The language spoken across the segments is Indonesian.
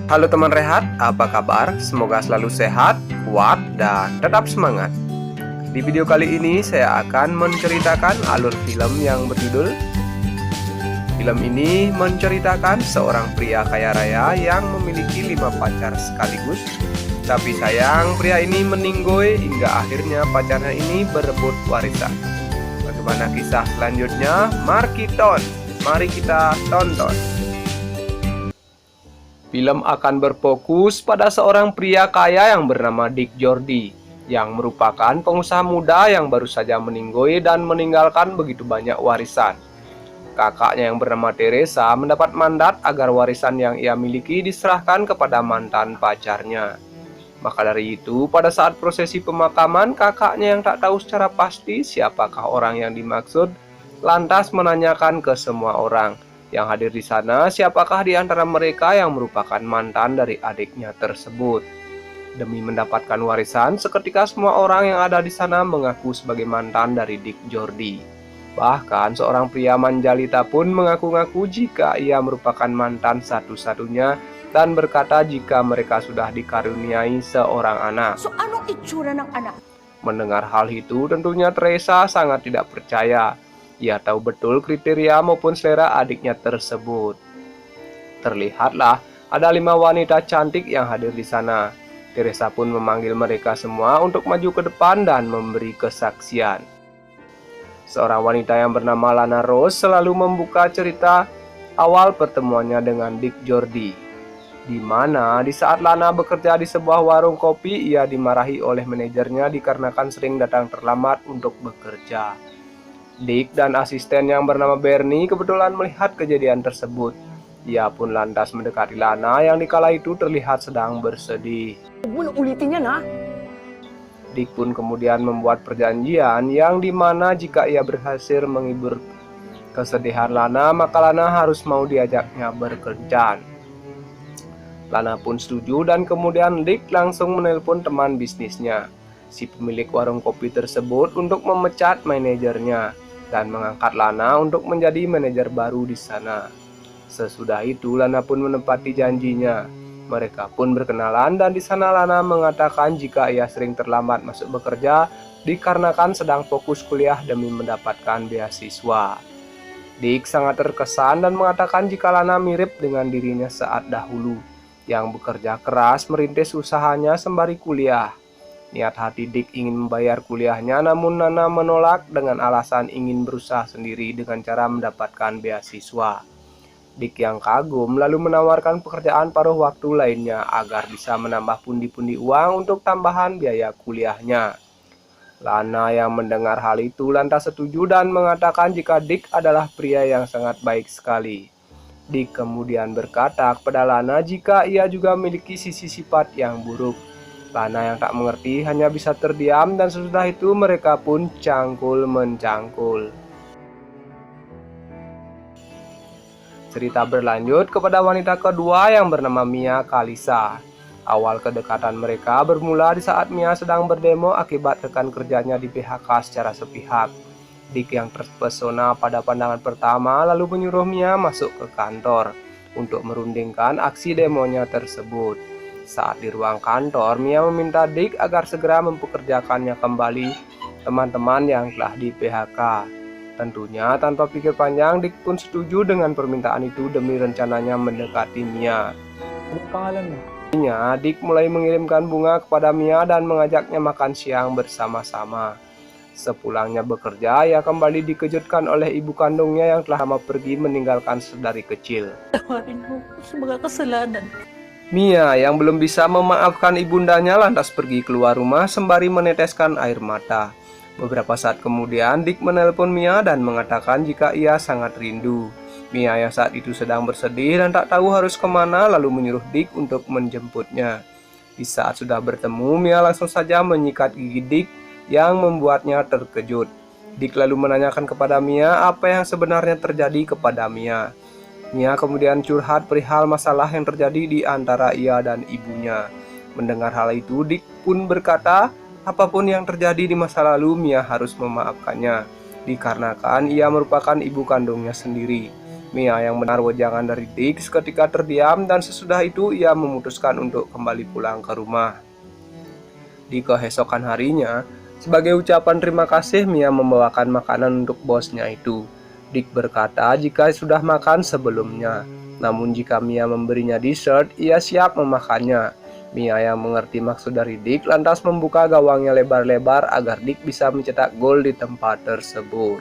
Halo teman Rehat, apa kabar? Semoga selalu sehat, kuat, dan tetap semangat. Di video kali ini saya akan menceritakan alur film yang berjudul. Film ini menceritakan seorang pria kaya raya yang memiliki 5 pacar sekaligus. Tapi sayang, pria ini meninggoy hingga akhirnya pacarnya ini berebut warisan. Bagaimana kisah selanjutnya? Mari kita tonton. Film akan berfokus pada seorang pria kaya yang bernama Dick Jordi, yang merupakan pengusaha muda yang baru saja meninggoy dan meninggalkan begitu banyak warisan. Kakaknya yang bernama Teresa mendapat mandat agar warisan yang ia miliki diserahkan kepada mantan pacarnya. Maka dari itu, pada saat prosesi pemakaman, kakaknya yang tak tahu secara pasti siapakah orang yang dimaksud, lantas menanyakan ke semua orang yang hadir di sana siapakah di antara mereka yang merupakan mantan dari adiknya tersebut. Demi mendapatkan warisan, seketika semua orang yang ada di sana mengaku sebagai mantan dari Dick Jordi. Bahkan seorang pria Manjalita pun mengaku-ngaku jika ia merupakan mantan satu-satunya dan berkata jika mereka sudah dikaruniai seorang anak. So, anong itsura ng anak? Mendengar hal itu, tentunya Teresa sangat tidak percaya. Ia tahu betul kriteria maupun selera adiknya tersebut. Terlihatlah ada 5 wanita cantik yang hadir di sana. Teresa pun memanggil mereka semua untuk maju ke depan dan memberi kesaksian. Seorang wanita yang bernama Lana Rose selalu membuka cerita awal pertemuannya dengan Dick Jordi, di mana di saat Lana bekerja di sebuah warung kopi, ia dimarahi oleh manajernya dikarenakan sering datang terlambat untuk bekerja. Dick dan asisten yang bernama Bernie kebetulan melihat kejadian tersebut. Ia pun lantas mendekati Lana yang dikala itu terlihat sedang bersedih. Huwag mo na ulitin yan, ha? Dick pun kemudian membuat perjanjian yang dimana jika ia berhasil menghibur kesedihan Lana, maka Lana harus mau diajaknya berkencan. Lana pun setuju dan kemudian Dick langsung menelpon teman bisnisnya, si pemilik warung kopi tersebut, untuk memecat manajernya dan mengangkat Lana untuk menjadi manajer baru di sana. Sesudah itu Lana pun menepati janjinya. Mereka pun berkenalan dan di sana Lana mengatakan jika ia sering terlambat masuk bekerja dikarenakan sedang fokus kuliah demi mendapatkan beasiswa. Dick sangat terkesan dan mengatakan jika Lana mirip dengan dirinya saat dahulu, yang bekerja keras merintis usahanya sembari kuliah. Niat hati Dick ingin membayar kuliahnya, namun Lana menolak dengan alasan ingin berusaha sendiri dengan cara mendapatkan beasiswa. Dick yang kagum lalu menawarkan pekerjaan paruh waktu lainnya agar bisa menambah pundi-pundi uang untuk tambahan biaya kuliahnya. Lana yang mendengar hal itu lantas setuju dan mengatakan jika Dick adalah pria yang sangat baik sekali. Dick kemudian berkata kepada Lana jika ia juga memiliki sisi sifat yang buruk. Lana yang tak mengerti hanya bisa terdiam dan sesudah itu mereka pun cangkul-mencangkul. Cerita berlanjut kepada wanita kedua yang bernama Mia Kalisa. Awal kedekatan mereka bermula di saat Mia sedang berdemo akibat rekan kerjanya di PHK secara sepihak. Dick yang terpesona pada pandangan pertama lalu menyuruh Mia masuk ke kantor untuk merundingkan aksi demonya tersebut. Saat di ruang kantor, Mia meminta Dick agar segera mempekerjakannya kembali teman-teman yang telah di PHK. Tentunya tanpa pikir panjang, Dick pun setuju dengan permintaan itu demi rencananya mendekati Mia. Ano pangalan mo? Dick mulai mengirimkan bunga kepada Mia dan mengajaknya makan siang bersama-sama. Sepulangnya bekerja, ia kembali dikejutkan oleh ibu kandungnya yang telah lama pergi meninggalkan sedari kecil. Tawarin mo sa mga kasalanan. Mia yang belum bisa memaafkan ibundanya lantas pergi keluar rumah sembari meneteskan air mata. Beberapa saat kemudian Dick menelpon Mia dan mengatakan jika ia sangat rindu. Mia yang saat itu sedang bersedih dan tak tahu harus kemana lalu menyuruh Dick untuk menjemputnya. Di saat sudah bertemu, Mia langsung saja menyikat gigi Dick yang membuatnya terkejut. Dick lalu menanyakan kepada Mia apa yang sebenarnya terjadi kepada Mia. Mia kemudian curhat perihal masalah yang terjadi di antara ia dan ibunya. Mendengar hal itu, Dick pun berkata, apapun yang terjadi di masa lalu, Mia harus memaafkannya, dikarenakan ia merupakan ibu kandungnya sendiri. Mia yang mendengar wejangan dari Dick seketika terdiam dan sesudah itu ia memutuskan untuk kembali pulang ke rumah. Di keesokan harinya, sebagai ucapan terima kasih, Mia membawakan makanan untuk bosnya itu. Dick berkata jika sudah makan sebelumnya, namun jika Mia memberinya dessert, ia siap memakannya. Mia yang mengerti maksud dari Dick lantas membuka gawangnya lebar-lebar agar Dick bisa mencetak gol di tempat tersebut.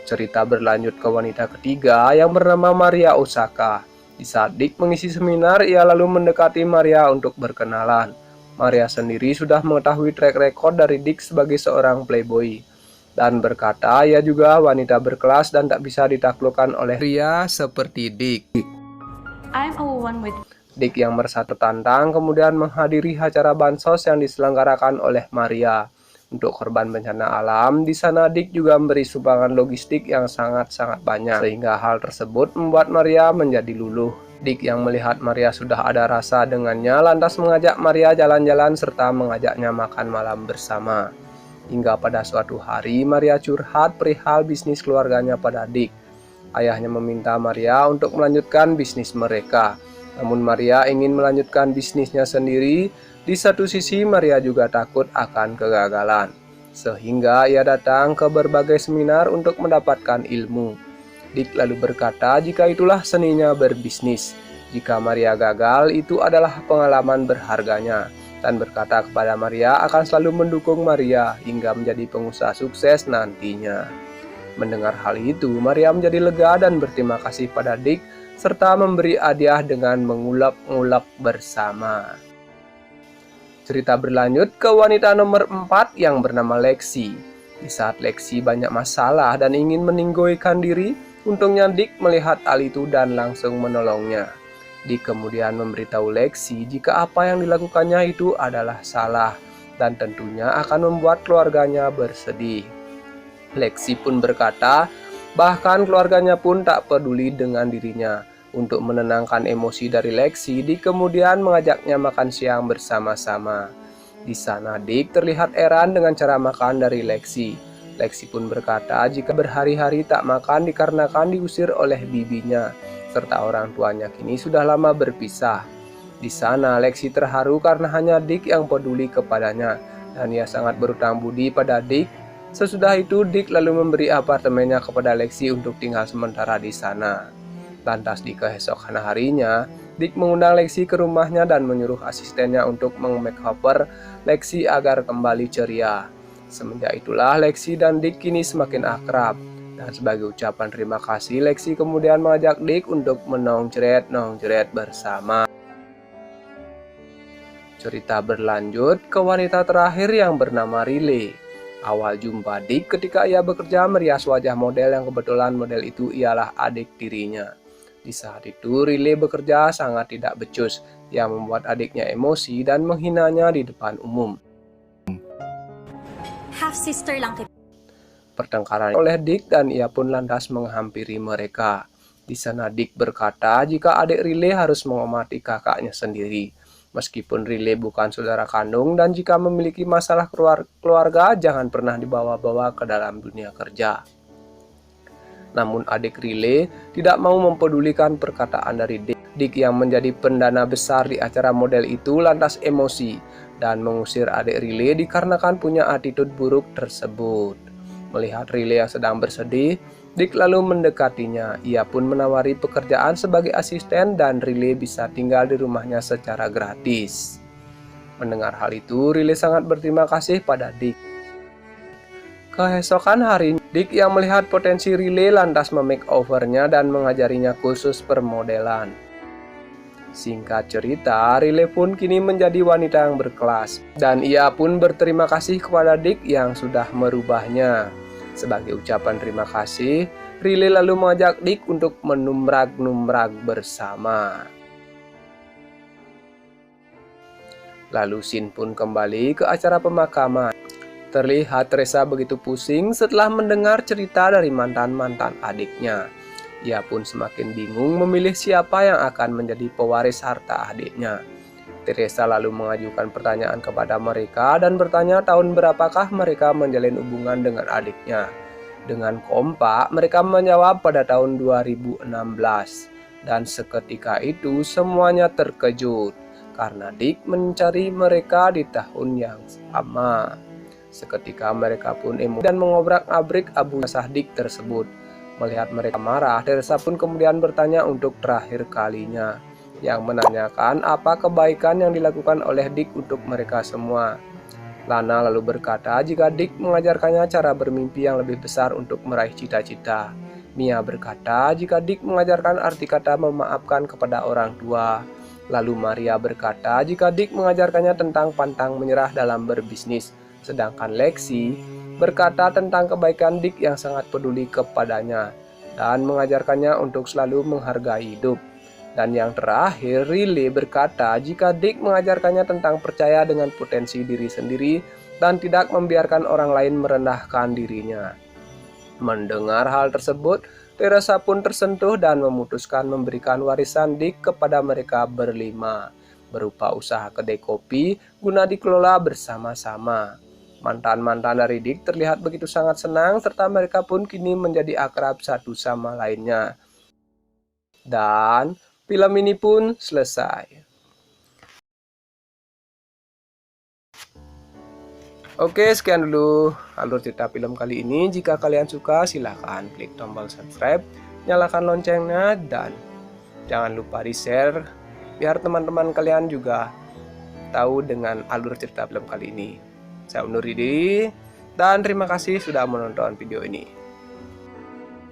Cerita berlanjut ke wanita ketiga yang bernama Maria Osaka. Di saat Dick mengisi seminar, ia lalu mendekati Maria untuk berkenalan. Maria sendiri sudah mengetahui track record dari Dick sebagai seorang playboy dan berkata ia juga wanita berkelas dan tak bisa ditaklukkan oleh pria seperti Dick. I'm a woman with... Dick yang merasa tertantang kemudian menghadiri acara bansos yang diselenggarakan oleh Maria untuk korban bencana alam. Di sana Dick juga memberi sumbangan logistik yang sangat-sangat banyak, sehingga hal tersebut membuat Maria menjadi luluh. Dick yang melihat Maria sudah ada rasa dengannya lantas mengajak Maria jalan-jalan serta mengajaknya makan malam bersama. Hingga pada suatu hari Maria curhat perihal bisnis keluarganya pada Dick. Ayahnya meminta Maria untuk melanjutkan bisnis mereka. Namun Maria ingin melanjutkan bisnisnya sendiri. Di satu sisi Maria juga takut akan kegagalan, sehingga ia datang ke berbagai seminar untuk mendapatkan ilmu. Dick lalu berkata jika itulah seninya berbisnis. Jika Maria gagal, itu adalah pengalaman berharganya, dan berkata kepada Maria akan selalu mendukung Maria hingga menjadi pengusaha sukses nantinya. Mendengar hal itu, Maria menjadi lega dan berterima kasih pada Dick serta memberi hadiah dengan mengulek-ngulek bersama. Cerita berlanjut ke wanita nomor 4 yang bernama Lexi. Di saat Lexi banyak masalah dan ingin meninggoikan diri, untungnya Dick melihat hal itu dan langsung menolongnya. Dick kemudian memberitahu Lexi jika apa yang dilakukannya itu adalah salah dan tentunya akan membuat keluarganya bersedih. Lexi pun berkata, bahkan keluarganya pun tak peduli dengan dirinya. Untuk menenangkan emosi dari Lexi, Dick kemudian mengajaknya makan siang bersama-sama. Di sana Dick terlihat heran dengan cara makan dari Lexi. Lexi pun berkata jika berhari-hari tak makan dikarenakan diusir oleh bibinya, serta orang tuanya kini sudah lama berpisah. Di sana Lexi terharu karena hanya Dick yang peduli kepadanya, dan ia sangat berutang budi pada Dick. Sesudah itu Dick lalu memberi apartemennya kepada Lexi untuk tinggal sementara di sana. Lantas di keesokan harinya, Dick mengundang Lexi ke rumahnya dan menyuruh asistennya untuk meng-makeover Lexi agar kembali ceria. Semenjak itulah Lexi dan Dick kini semakin akrab. Dan sebagai ucapan terima kasih, Lexi kemudian mengajak Dick untuk menongcret bersama. Cerita berlanjut ke wanita terakhir yang bernama Riley. Awal jumpa Dick ketika ia bekerja merias wajah model yang kebetulan model itu ialah adik tirinya. Di saat itu Riley bekerja sangat tidak becus yang membuat adiknya emosi dan menghinanya di depan umum. Half sister lang kita. Pertengkaran oleh Dick dan ia pun lantas menghampiri mereka. Di sana Dick berkata jika adik Riley harus menghormati kakaknya sendiri. Meskipun Riley bukan saudara kandung dan jika memiliki masalah keluarga jangan pernah dibawa-bawa ke dalam dunia kerja. Namun adik Riley tidak mau mempedulikan perkataan dari Dick. Dick yang menjadi pendana besar di acara model itu lantas emosi dan mengusir adik Riley dikarenakan punya attitude buruk tersebut. Melihat Riley yang sedang bersedih, Dick lalu mendekatinya. Ia pun menawari pekerjaan sebagai asisten dan Riley bisa tinggal di rumahnya secara gratis. Mendengar hal itu, Riley sangat berterima kasih pada Dick. Keesokan hari, Dick yang melihat potensi Riley lantas memakeovernya dan mengajarinya khusus permodelan. Singkat cerita, Riley pun kini menjadi wanita yang berkelas dan ia pun berterima kasih kepada Dick yang sudah merubahnya. Sebagai ucapan terima kasih, Riley lalu mengajak Dick untuk menumrag-numrag bersama. Lalu Sin pun kembali ke acara pemakaman. Terlihat Teresa begitu pusing setelah mendengar cerita dari mantan-mantan adiknya. Ia pun semakin bingung memilih siapa yang akan menjadi pewaris harta adiknya. Teresa lalu mengajukan pertanyaan kepada mereka dan bertanya tahun berapakah mereka menjalin hubungan dengan adiknya. Dengan kompak, mereka menjawab pada tahun 2016. Dan seketika itu semuanya terkejut karena Dick mencari mereka di tahun yang sama. Seketika mereka pun emosi dan mengobrak-abrik abu basah Dick tersebut. Melihat mereka marah, Teresa pun kemudian bertanya untuk terakhir kalinya, yang menanyakan apa kebaikan yang dilakukan oleh Dick untuk mereka semua. Lana lalu berkata jika Dick mengajarkannya cara bermimpi yang lebih besar untuk meraih cita-cita. Mia berkata jika Dick mengajarkan arti kata memaafkan kepada orang tua. Lalu Maria berkata jika Dick mengajarkannya tentang pantang menyerah dalam berbisnis. Sedangkan Lexi berkata tentang kebaikan Dick yang sangat peduli kepadanya dan mengajarkannya untuk selalu menghargai hidup. Dan yang terakhir, Riley berkata jika Dick mengajarkannya tentang percaya dengan potensi diri sendiri dan tidak membiarkan orang lain merendahkan dirinya. Mendengar hal tersebut, Teresa pun tersentuh dan memutuskan memberikan warisan Dick kepada mereka berlima, berupa usaha kedai kopi guna dikelola bersama-sama. Mantan-mantan dari Dick terlihat begitu sangat senang serta mereka pun kini menjadi akrab satu sama lainnya. Dan film ini pun selesai. Oke, sekian dulu alur cerita film kali ini. Jika kalian suka, silahkan klik tombol subscribe, nyalakan loncengnya, dan jangan lupa di-share biar teman-teman kalian juga tahu dengan alur cerita film kali ini. Saya undur diri dan terima kasih sudah menonton video ini.